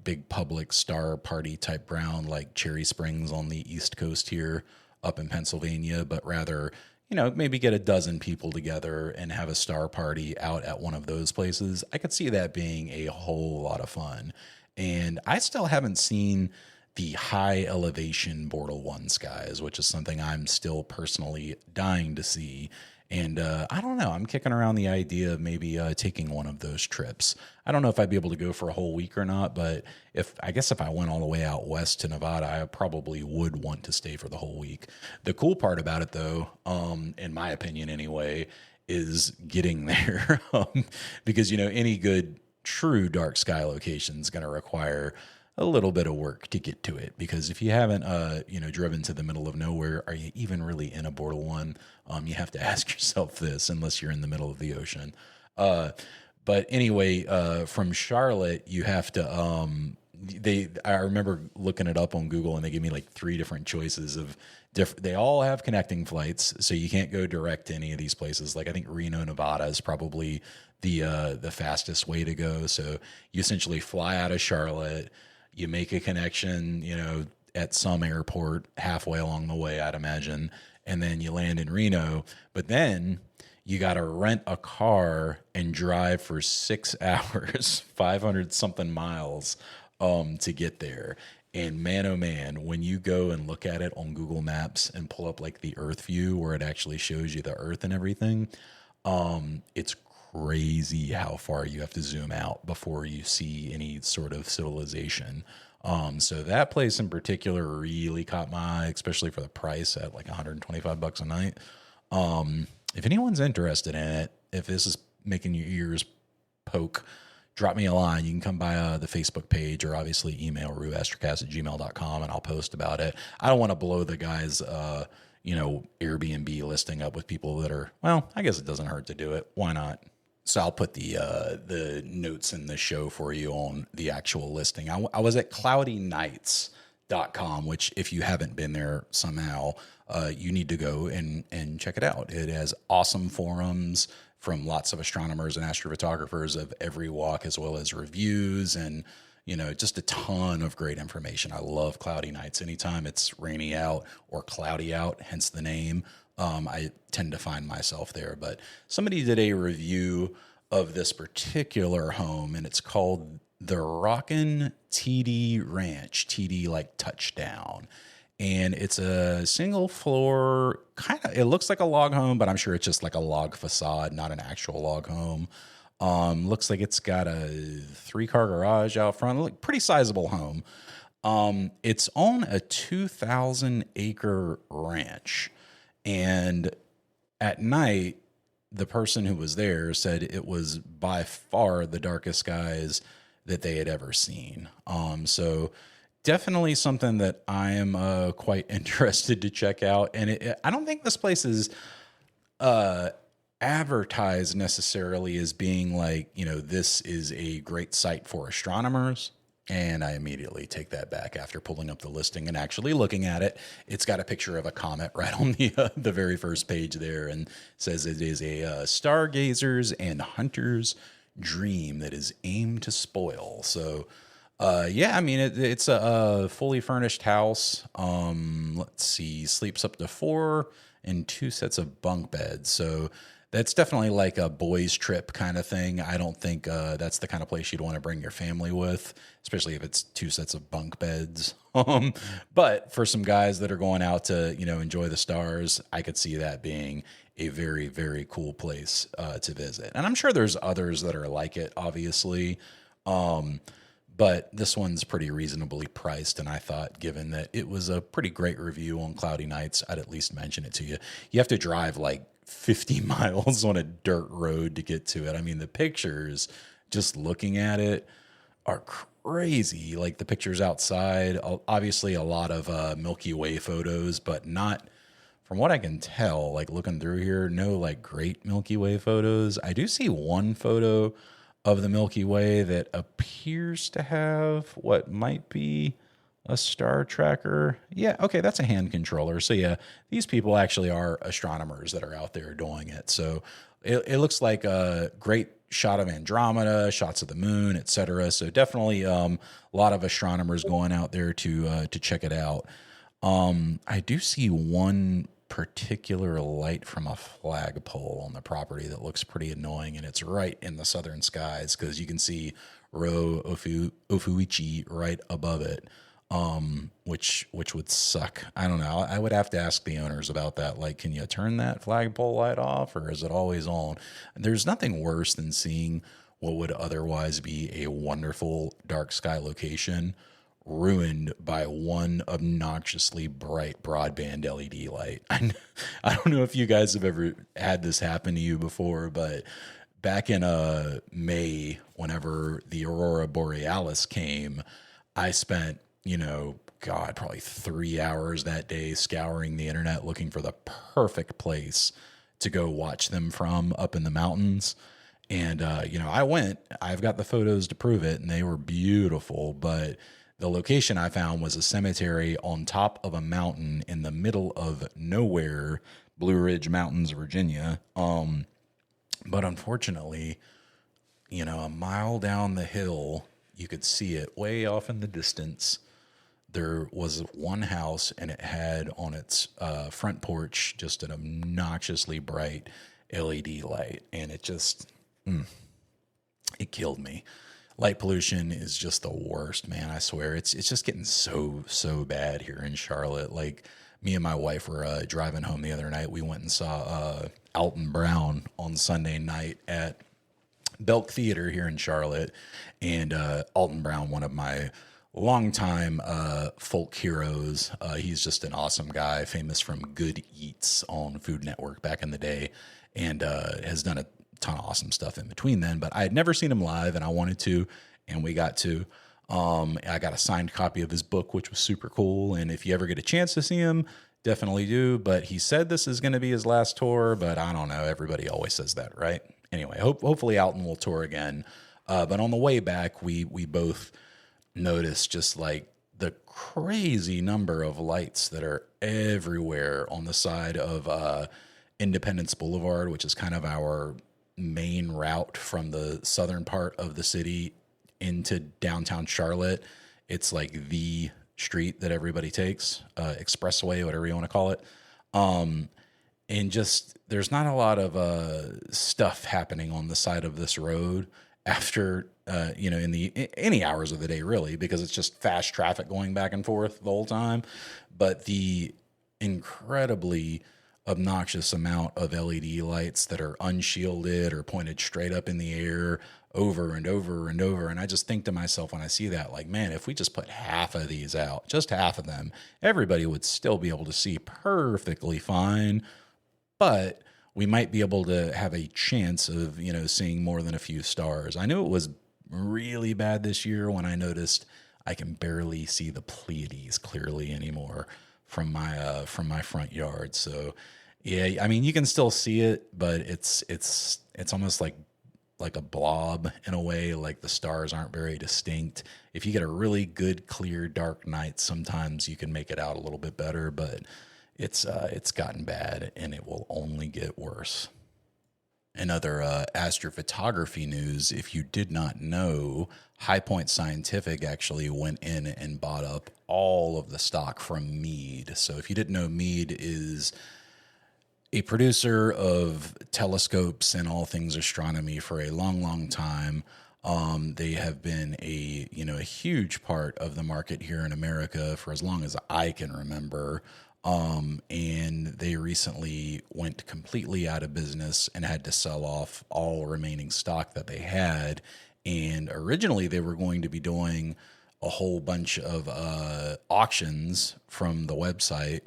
big public star party type ground like Cherry Springs on the East Coast here up in Pennsylvania, but rather, maybe get a dozen people together and have a star party out at one of those places. I could see that being a whole lot of fun. And I still haven't seen the high elevation Border 1 skies, which is something I'm still personally dying to see. And I don't know, I'm kicking around the idea of maybe taking one of those trips. I don't know if I'd be able to go for a whole week or not, but if I went all the way out west to Nevada, I probably would want to stay for the whole week. The cool part about it, though, in my opinion anyway, is getting there. Because, any good true dark sky location is going to require a little bit of work to get to it, because if you haven't, driven to the middle of nowhere, are you even really in a Border 1? You have to ask yourself this, unless you're in the middle of the ocean. But anyway, from Charlotte, you have to, I remember looking it up on Google, and they gave me like 3 different choices of they all have connecting flights, so you can't go direct to any of these places. Like I think Reno, Nevada is probably the fastest way to go. So you essentially fly out of Charlotte, you make a connection, at some airport halfway along the way, I'd imagine, and then you land in Reno. But then you got to rent a car and drive for 6 hours, 500 something miles to get there. And man, oh man, when you go and look at it on Google Maps and pull up like the Earth view where it actually shows you the Earth and everything, it's crazy how far you have to zoom out before you see any sort of civilization. So that place in particular really caught my eye, especially for the price at like $125 a night. If anyone's interested in it, if this is making your ears poke, drop me a line. You can come by the Facebook page or obviously email astrocast@gmail.com and I'll post about it. I don't want to blow the guy's, Airbnb listing up with people that are, well, I guess it doesn't hurt to do it. Why not? So I'll put the notes in the show for you on the actual listing. I was at cloudynights.com, which if you haven't been there somehow, you need to go and check it out. It has awesome forums from lots of astronomers and astrophotographers of every walk, as well as reviews and, just a ton of great information. I love Cloudy Nights. Anytime it's rainy out or cloudy out, hence the name, I tend to find myself there. But somebody did a review of this particular home, and it's called the Rockin Td Ranch, TD like touchdown. And it's a single floor, it looks like a log home, but I'm sure it's just like a log facade, not an actual log home. Looks like it's got a 3-car garage out front, like pretty sizable home. It's on a 2,000-acre ranch. And at night, the person who was there said it was by far the darkest skies that they had ever seen. So definitely something that I am quite interested to check out. And I don't think this place is advertised necessarily as being like, this is a great site for astronomers. And I immediately take that back after pulling up the listing and actually looking at it. It's got a picture of a comet right on the very first page there, and says it is a stargazer's and hunter's dream that is aimed to spoil. So, it's a fully furnished house. Let's see, sleeps up to 4 and 2 sets of bunk beds. So that's definitely like a boys trip kind of thing. I don't think that's the kind of place you'd want to bring your family with, especially if it's 2 sets of bunk beds. But for some guys that are going out to, enjoy the stars, I could see that being a very, very cool place to visit. And I'm sure there's others that are like it, obviously. But this one's pretty reasonably priced, and I thought, given that it was a pretty great review on Cloudy Nights, I'd at least mention it to you. You have to drive like 50 miles on a dirt road to get to it. I mean, the pictures, just looking at it, are crazy. Like the pictures outside, obviously a lot of Milky Way photos, but not, from what I can tell, like looking through here, no like great Milky Way photos. I do see one photo of the Milky Way that appears to have what might be a star tracker. Yeah, okay, that's a hand controller. So yeah, these people actually are astronomers that are out there doing it. So it looks like a great shot of Andromeda, shots of the moon, etc. So definitely a lot of astronomers going out there to check it out. I do see one particular light from a flagpole on the property that looks pretty annoying, and it's right in the southern skies because you can see Rho Ophiuchi right above it, which would suck. I don't know. I would have to ask the owners about that. Like, can you turn that flagpole light off, or is it always on? There's nothing worse than seeing what would otherwise be a wonderful dark sky location ruined by one obnoxiously bright broadband LED light. I don't know if you guys have ever had this happen to you before, but back in May, whenever the Aurora Borealis came, I spent, probably 3 hours that day scouring the internet looking for the perfect place to go watch them from up in the mountains. And, I went, I've got the photos to prove it, and they were beautiful, but the location I found was a cemetery on top of a mountain in the middle of nowhere, Blue Ridge Mountains, Virginia. But unfortunately, a mile down the hill, you could see it way off in the distance. There was one house, and it had on its front porch just an obnoxiously bright LED light, and it just, it killed me. Light pollution is just the worst, man. I swear, it's just getting so bad here in Charlotte. Like, me and my wife were driving home the other night. We went and saw Alton Brown on Sunday night at Belk Theater here in Charlotte, and Alton Brown, one of my longtime folk heroes. He's just an awesome guy, famous from Good Eats on Food Network back in the day, and has done a ton of awesome stuff in between then. But I had never seen him live, and I wanted to, and we got to. I got a signed copy of his book, which was super cool. And if you ever get a chance to see him, definitely do. But he said this is going to be his last tour, but I don't know. Everybody always says that, right? Anyway, hopefully Alton will tour again. But on the way back, we both noticed just like the crazy number of lights that are everywhere on the side of Independence Boulevard, which is kind of our main route from the southern part of the city into downtown Charlotte. It's like the street that everybody takes, expressway, whatever you want to call it. And just, there's not a lot of stuff happening on the side of this road after, in any hours of the day, really, because it's just fast traffic going back and forth the whole time. But the incredibly obnoxious amount of LED lights that are unshielded or pointed straight up in the air over and over and over. And I just think to myself when I see that, like, man, if we just put half of these out, just half of them, everybody would still be able to see perfectly fine. But we might be able to have a chance of, seeing more than a few stars. I knew it was really bad this year when I noticed I can barely see the Pleiades clearly anymore from my front yard. So yeah, I mean, you can still see it, but it's almost like a blob in a way. Like the stars aren't very distinct. If you get a really good, clear, dark night, sometimes you can make it out a little bit better, but it's gotten bad and it will only get worse. In other astrophotography news, if you did not know, High Point Scientific actually went in and bought up all of the stock from Meade. So if you didn't know, Meade is a producer of telescopes and all things astronomy for a long time. They have been a huge part of the market here in America for as long as I can remember. And they recently went completely out of business and had to sell off all remaining stock that they had. And originally they were going to be doing a whole bunch of auctions from the website,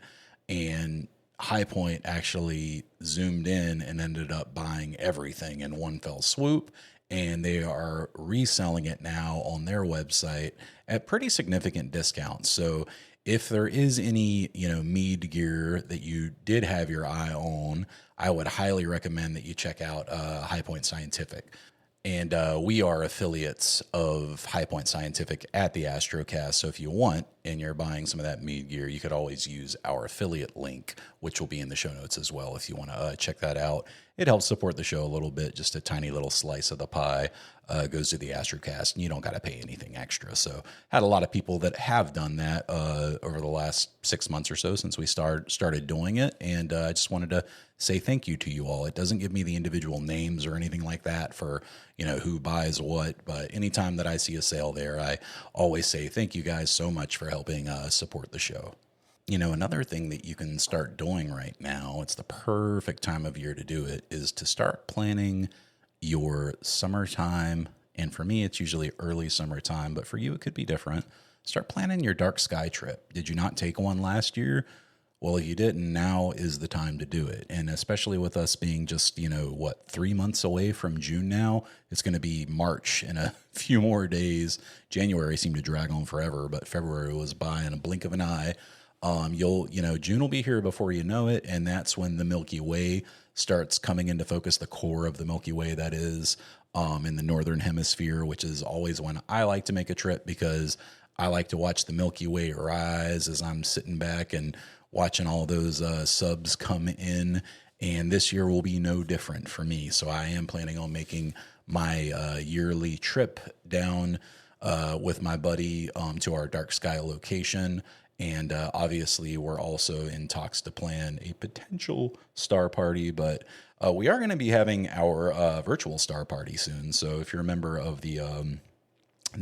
and High Point actually zoomed in and ended up buying everything in one fell swoop. And they are reselling it now on their website at pretty significant discounts. So if there is any, Meade gear that you did have your eye on, I would highly recommend that you check out High Point Scientific. And we are affiliates of High Point Scientific at the Astrocast. So if you want and you're buying some of that Meade gear, you could always use our affiliate link, which will be in the show notes as well if you want to check that out. It helps support the show a little bit. Just a tiny little slice of the pie goes to the Astrocast, and you don't got to pay anything extra. So had a lot of people that have done that over the last 6 months or so since we started doing it. And I just wanted to say thank you to you all. It doesn't give me the individual names or anything like that for, who buys what. But anytime that I see a sale there, I always say thank you guys so much for helping support the show. Another thing that you can start doing right now, it's the perfect time of year to do it, is to start planning your summertime. And for me, it's usually early summertime, but for you, it could be different. Start planning your dark sky trip. Did you not take one last year? Well, if you didn't, now is the time to do it. And especially with us being just, 3 months away from June now, it's going to be March in a few more days. January seemed to drag on forever, but February was by in a blink of an eye. June will be here before you know it, and that's when the Milky Way starts coming into focus, the core of the Milky Way, that is, in the northern hemisphere, which is always when I like to make a trip because I like to watch the Milky Way rise as I'm sitting back and watching all those subs come in. And this year will be no different for me. So I am planning on making my yearly trip down with my buddy to our dark sky location. And obviously, we're also in talks to plan a potential star party, but we are going to be having our virtual star party soon. So if you're a member of the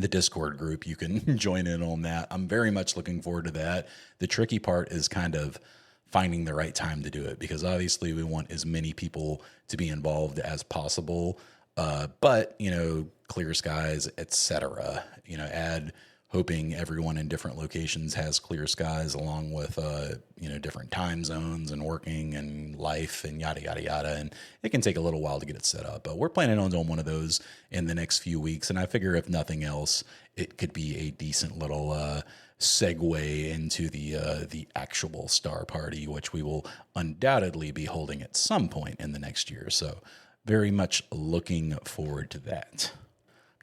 Discord group, you can join in on that. I'm very much looking forward to that. The tricky part is kind of finding the right time to do it, because obviously we want as many people to be involved as possible. But, clear skies, etc. Add hoping everyone in different locations has clear skies, along with, different time zones and working and life and yada, yada, yada. And it can take a little while to get it set up, but we're planning on doing one of those in the next few weeks. And I figure if nothing else, it could be a decent little segue into the actual star party, which we will undoubtedly be holding at some point in the next year. So very much looking forward to that.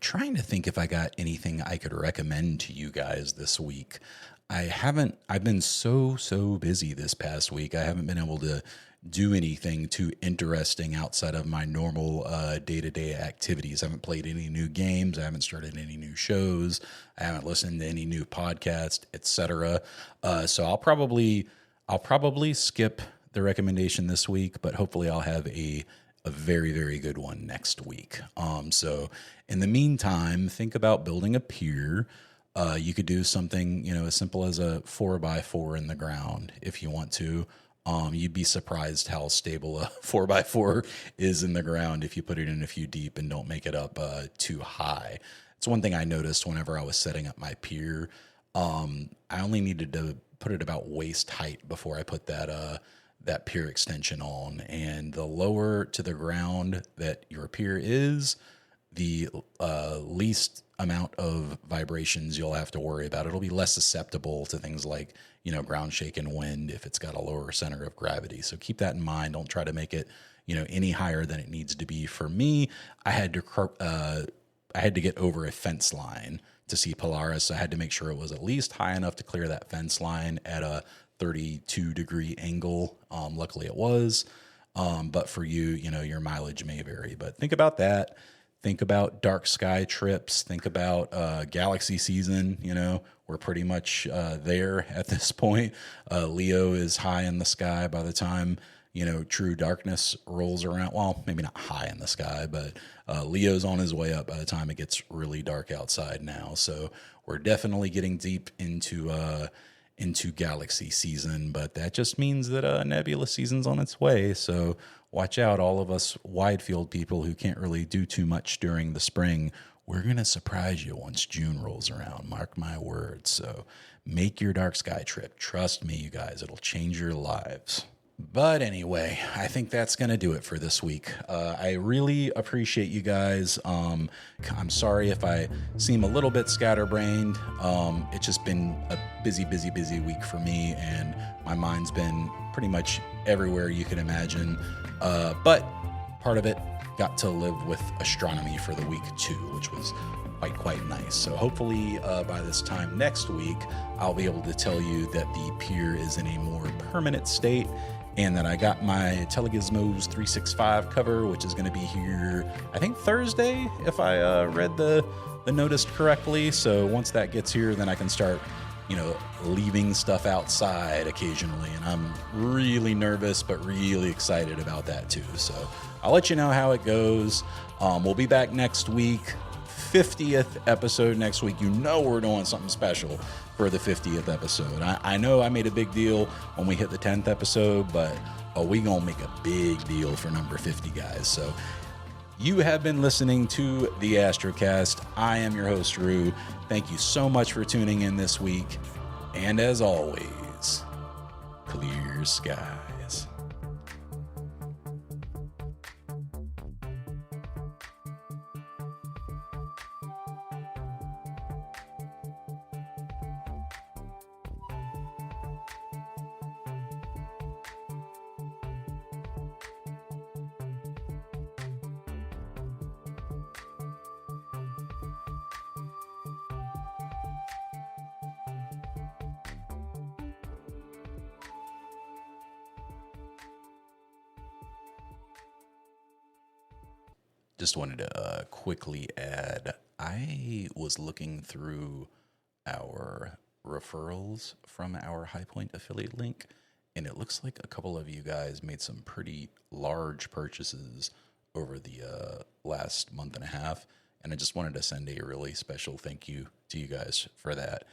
Trying to think if I got anything I could recommend to you guys this week. I've been so busy this past week. I haven't been able to do anything too interesting outside of my normal day-to-day activities. I haven't played any new games. I haven't started any new shows. I haven't listened to any new podcast, etc. So I'll probably skip the recommendation this week, but hopefully I'll have a very, very good one next week. So in the meantime, think about building a pier. You could do something, as simple as a 4x4 in the ground if you want to. You'd be surprised how stable a 4x4 is in the ground if you put it in a few deep and don't make it up too high. It's one thing I noticed whenever I was setting up my pier. I only needed to put it about waist height before I put that pier extension on. And the lower to the ground that your pier is, the least amount of vibrations you'll have to worry about. It'll be less susceptible to things like, ground shake and wind if it's got a lower center of gravity. So keep that in mind. Don't try to make it, any higher than it needs to be. For me, I had to get over a fence line to see Polaris. So I had to make sure it was at least high enough to clear that fence line at a 32-degree angle. Luckily it was. But for you, your mileage may vary. But think about that. Think about dark sky trips. Think about galaxy season. We're pretty much there at this point. Leo is high in the sky by the time, true darkness rolls around. Well, maybe not high in the sky, but Leo's on his way up by the time it gets really dark outside now. So we're definitely getting deep into galaxy season, but that just means that nebula season's on its way. So watch out, all of us wide field people who can't really do too much during the spring. We're going to surprise you once June rolls around. Mark my words. So make your dark sky trip. Trust me, you guys, it'll change your lives. But anyway, I think that's going to do it for this week. I really appreciate you guys. I'm sorry if I seem a little bit scatterbrained. It's just been a busy week for me, and my mind's been pretty much everywhere you can imagine. But part of it got to live with astronomy for the week too, which was quite nice. So hopefully by this time next week, I'll be able to tell you that the pier is in a more permanent state, and that I got my Telegizmos 365 cover, which is going to be here, I think Thursday, if I read the notice correctly. So once that gets here, then I can start, leaving stuff outside occasionally. And I'm really nervous, but really excited about that too. So I'll let you know how it goes. We'll be back next week. 50th episode next week. We're doing something special for the 50th episode. I know I made a big deal when we hit the 10th episode, but we gonna make a big deal for number 50, guys. So you have been listening to the Astrocast. I am your host, Rue. Thank you so much for tuning in this week. And as always, clear skies. Just wanted to quickly add, I was looking through our referrals from our High Point affiliate link, and it looks like a couple of you guys made some pretty large purchases over the last month and a half. And I just wanted to send a really special thank you to you guys for that.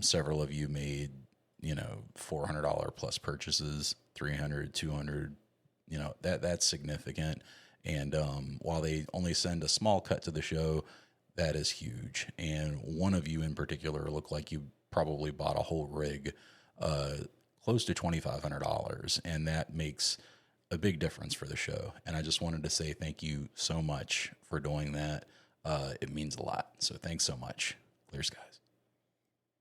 Several of you made, $400 plus purchases, 300, 200, that's significant. And while they only send a small cut to the show, that is huge. And one of you in particular looked like you probably bought a whole rig, close to $2,500. And that makes a big difference for the show. And I just wanted to say thank you so much for doing that. It means a lot. So thanks so much. Clear skies.